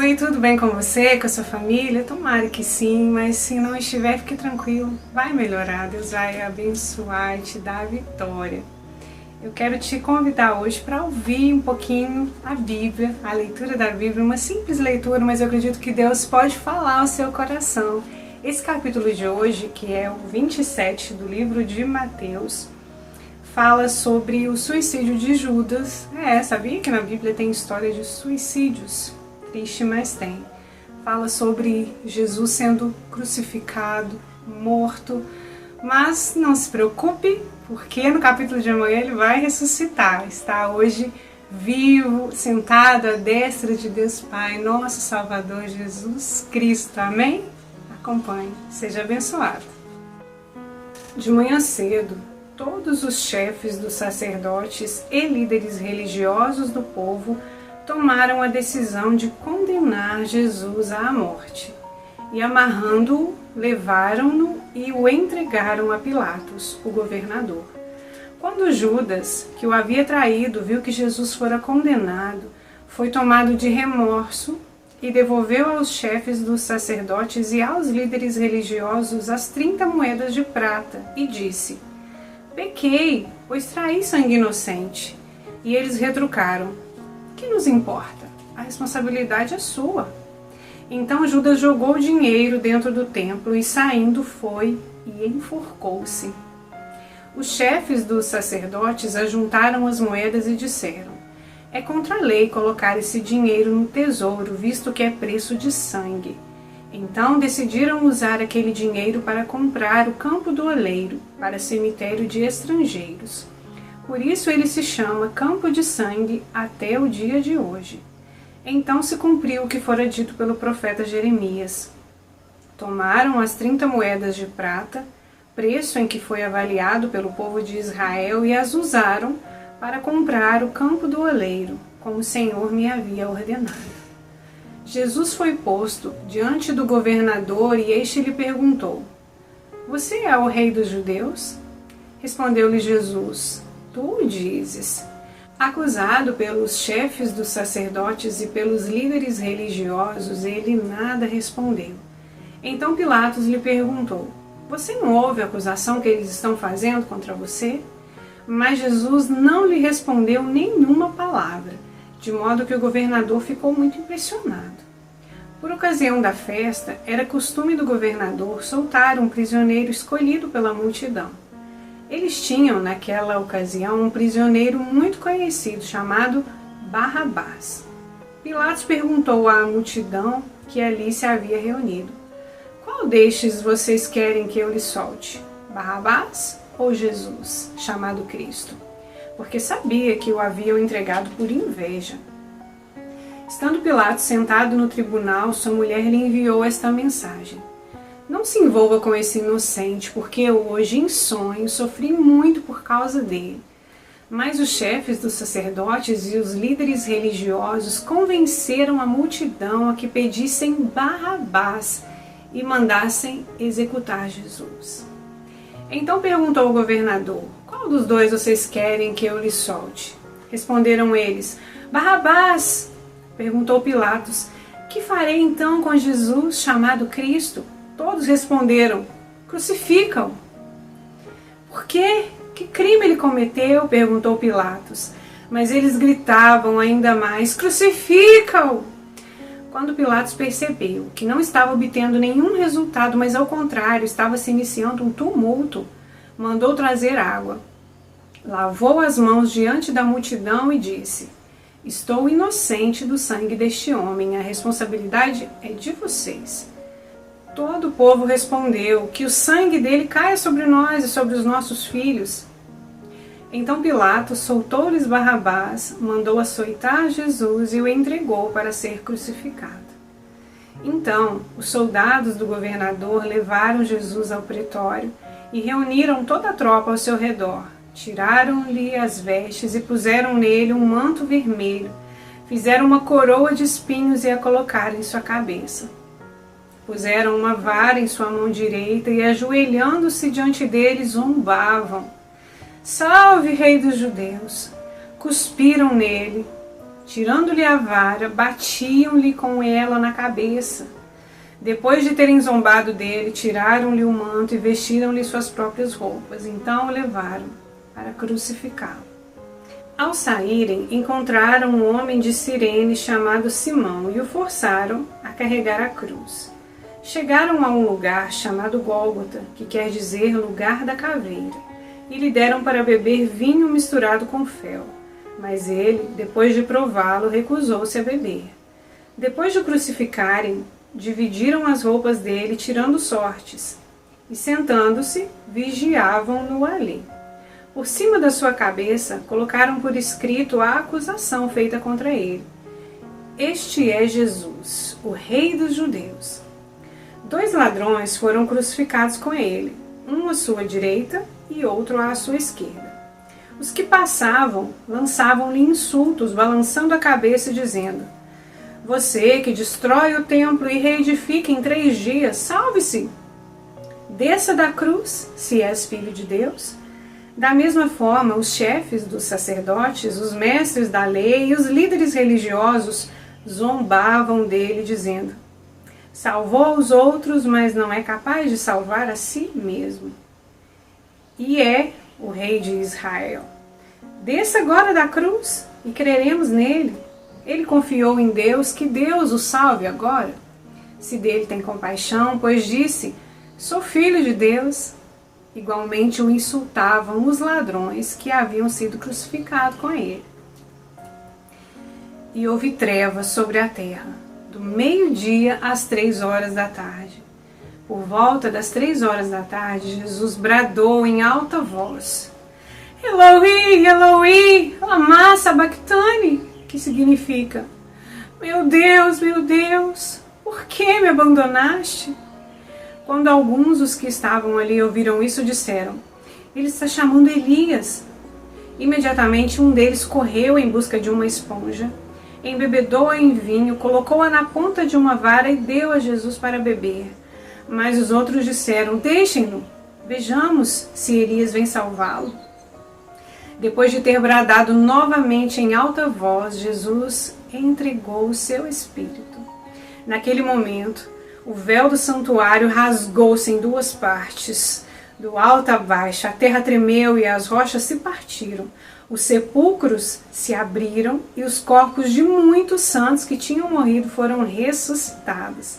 Oi, tudo bem com você, com a sua família? Tomara que sim, mas se não estiver, fique tranquilo. Vai melhorar, Deus vai abençoar e te dar a vitória. Eu quero te convidar hoje para ouvir um pouquinho a Bíblia, a leitura da Bíblia, uma simples leitura, mas eu acredito que Deus pode falar ao seu coração. Esse capítulo de hoje, que é o 27 do livro de Mateus, fala sobre o suicídio de Judas. Sabia que na Bíblia tem história de suicídios? Triste, mas tem. Fala sobre Jesus sendo crucificado, morto, mas não se preocupe, porque no capítulo de amanhã ele vai ressuscitar. Está hoje vivo, sentado à destra de Deus Pai, nosso Salvador Jesus Cristo. Amém? Acompanhe, seja abençoado. De manhã cedo, todos os chefes dos sacerdotes e líderes religiosos do povo tomaram a decisão de condenar Jesus à morte. E amarrando-o, levaram-no e o entregaram a Pilatos, o governador. Quando Judas, que o havia traído, viu que Jesus fora condenado, foi tomado de remorso e devolveu aos chefes dos sacerdotes e aos líderes religiosos as 30 moedas de prata e disse: "Pequei, pois traí sangue inocente." E eles retrucaram: "Que nos importa? A responsabilidade é sua." Então Judas jogou o dinheiro dentro do templo e, saindo, foi e enforcou-se. Os chefes dos sacerdotes ajuntaram as moedas e disseram: "É contra a lei colocar esse dinheiro no tesouro, visto que é preço de sangue." Então decidiram usar aquele dinheiro para comprar o campo do oleiro, para cemitério de estrangeiros. Por isso ele se chama Campo de Sangue até o dia de hoje. Então se cumpriu o que fora dito pelo profeta Jeremias. Tomaram as 30 moedas de prata, preço em que foi avaliado pelo povo de Israel, e as usaram para comprar o campo do oleiro, como o Senhor me havia ordenado. Jesus foi posto diante do governador e este lhe perguntou: "Você é o rei dos judeus?" Respondeu-lhe Jesus: "Tu o dizes." Acusado pelos chefes dos sacerdotes e pelos líderes religiosos, ele nada respondeu. Então Pilatos lhe perguntou: "Você não ouve a acusação que eles estão fazendo contra você?" Mas Jesus não lhe respondeu nenhuma palavra, de modo que o governador ficou muito impressionado. Por ocasião da festa, era costume do governador soltar um prisioneiro escolhido pela multidão. Eles tinham, naquela ocasião, um prisioneiro muito conhecido chamado Barrabás. Pilatos perguntou à multidão que ali se havia reunido: "Qual destes vocês querem que eu lhe solte? Barrabás ou Jesus, chamado Cristo?" Porque sabia que o haviam entregado por inveja. Estando Pilatos sentado no tribunal, sua mulher lhe enviou esta mensagem: "Não se envolva com esse inocente, porque hoje, em sonho, sofri muito por causa dele." Mas os chefes dos sacerdotes e os líderes religiosos convenceram a multidão a que pedissem Barrabás e mandassem executar Jesus. Então perguntou o governador: "Qual dos dois vocês querem que eu lhe solte?" Responderam eles: "Barrabás." Perguntou Pilatos: "Que farei então com Jesus, chamado Cristo?" Todos responderam: "Crucificam." "Por quê? Que crime ele cometeu?" perguntou Pilatos. Mas eles gritavam ainda mais: "Crucificam!" Quando Pilatos percebeu que não estava obtendo nenhum resultado, mas ao contrário, estava se iniciando um tumulto, mandou trazer água. Lavou as mãos diante da multidão e disse: "Estou inocente do sangue deste homem, a responsabilidade é de vocês." Todo o povo respondeu: "Que o sangue dele caia sobre nós e sobre os nossos filhos." Então Pilatos soltou-lhes Barrabás, mandou açoitar Jesus e o entregou para ser crucificado. Então os soldados do governador levaram Jesus ao pretório e reuniram toda a tropa ao seu redor. Tiraram-lhe as vestes e puseram nele um manto vermelho. Fizeram uma coroa de espinhos e a colocaram em sua cabeça. Puseram uma vara em sua mão direita e, ajoelhando-se diante dele, zombavam: "Salve, Rei dos Judeus!" Cuspiram nele, tirando-lhe a vara, batiam-lhe com ela na cabeça. Depois de terem zombado dele, tiraram-lhe o manto e vestiram-lhe suas próprias roupas. Então o levaram para crucificá-lo. Ao saírem, encontraram um homem de Cirene chamado Simão e o forçaram a carregar a cruz. Chegaram a um lugar chamado Gólgota, que quer dizer lugar da caveira, e lhe deram para beber vinho misturado com fel. Mas ele, depois de prová-lo, recusou-se a beber. Depois de o crucificarem, dividiram as roupas dele, tirando sortes, e sentando-se, vigiavam-no ali. Por cima da sua cabeça, colocaram por escrito a acusação feita contra ele. Este é Jesus, o Rei dos Judeus. 2 ladrões foram crucificados com ele, um à sua direita e outro à sua esquerda. Os que passavam lançavam-lhe insultos, balançando a cabeça e dizendo: Você que destrói o templo e reedifica em 3 dias, salve-se! Desça da cruz, se és filho de Deus. Da mesma forma, os chefes dos sacerdotes, os mestres da lei e os líderes religiosos zombavam dele, dizendo: Salvou os outros, mas não é capaz de salvar a si mesmo. E é o rei de Israel. Desça agora da cruz e creremos nele. Ele confiou em Deus, que Deus o salve agora. Se dele tem compaixão, pois disse: Sou filho de Deus. Igualmente o insultavam os ladrões que haviam sido crucificados com ele. E houve trevas sobre a terra, do meio-dia às 3 horas da tarde. Por volta das 3 horas da tarde, Jesus bradou em alta voz: Eloi, Eloi, lama sabachthani, que significa: meu Deus, por que me abandonaste? Quando alguns dos que estavam ali ouviram isso, disseram: Ele está chamando Elias. Imediatamente um deles correu em busca de uma esponja, embebedou-a em vinho, colocou-a na ponta de uma vara e deu a Jesus para beber. Mas os outros disseram: Deixem-no, vejamos se Elias vem salvá-lo. Depois de ter bradado novamente em alta voz, Jesus entregou o seu espírito. Naquele momento, o véu do santuário rasgou-se em 2 partes, do alto a baixo. A terra tremeu e as rochas se partiram. Os sepulcros se abriram e os corpos de muitos santos que tinham morrido foram ressuscitados.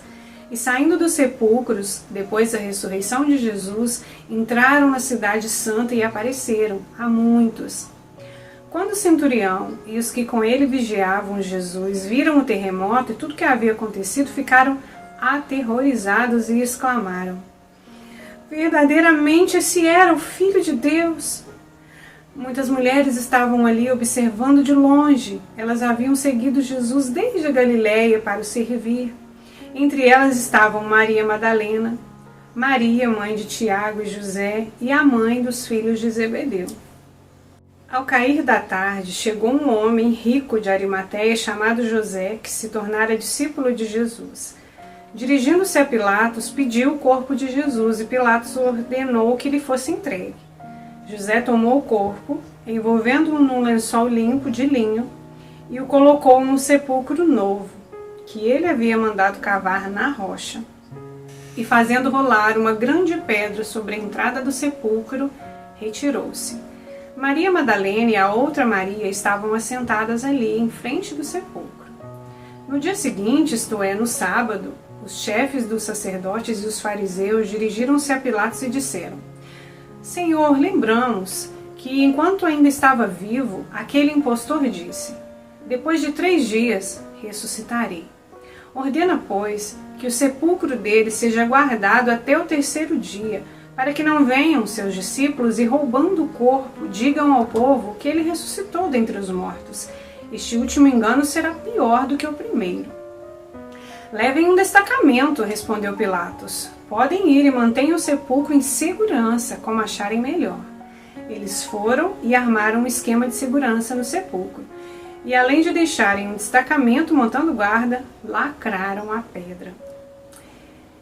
E saindo dos sepulcros, depois da ressurreição de Jesus, entraram na cidade santa e apareceram a muitos. Quando o centurião e os que com ele vigiavam Jesus viram o terremoto e tudo o que havia acontecido, ficaram aterrorizados e exclamaram: Verdadeiramente esse era o Filho de Deus. Muitas mulheres estavam ali observando de longe. Elas haviam seguido Jesus desde a Galiléia para o servir. Entre elas estavam Maria Madalena, Maria, mãe de Tiago e José, e a mãe dos filhos de Zebedeu. Ao cair da tarde, chegou um homem rico de Arimateia chamado José, que se tornara discípulo de Jesus. Dirigindo-se a Pilatos, pediu o corpo de Jesus e Pilatos ordenou que lhe fosse entregue. José tomou o corpo, envolvendo-o num lençol limpo de linho, e o colocou num sepulcro novo, que ele havia mandado cavar na rocha. E fazendo rolar uma grande pedra sobre a entrada do sepulcro, retirou-se. Maria Madalena e a outra Maria estavam assentadas ali, em frente do sepulcro. No dia seguinte, isto é, no sábado, os chefes dos sacerdotes e os fariseus dirigiram-se a Pilatos e disseram: Senhor, lembramos que, enquanto ainda estava vivo, aquele impostor disse: Depois de 3 dias, ressuscitarei. Ordena, pois, que o sepulcro dele seja guardado até o 3º dia, para que não venham seus discípulos e, roubando o corpo, digam ao povo que ele ressuscitou dentre os mortos. Este último engano será pior do que o primeiro. Levem um destacamento, respondeu Pilatos. Podem ir e mantenham o sepulcro em segurança, como acharem melhor. Eles foram e armaram um esquema de segurança no sepulcro. E além de deixarem um destacamento montando guarda, lacraram a pedra.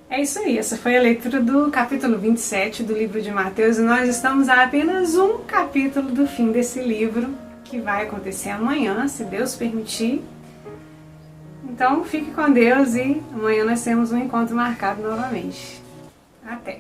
É isso aí, essa foi a leitura do capítulo 27 do livro de Mateus, e nós estamos a apenas um capítulo do fim desse livro. que vai acontecer amanhã, se Deus permitir. Então fique com Deus e amanhã nós temos um encontro marcado novamente. Até!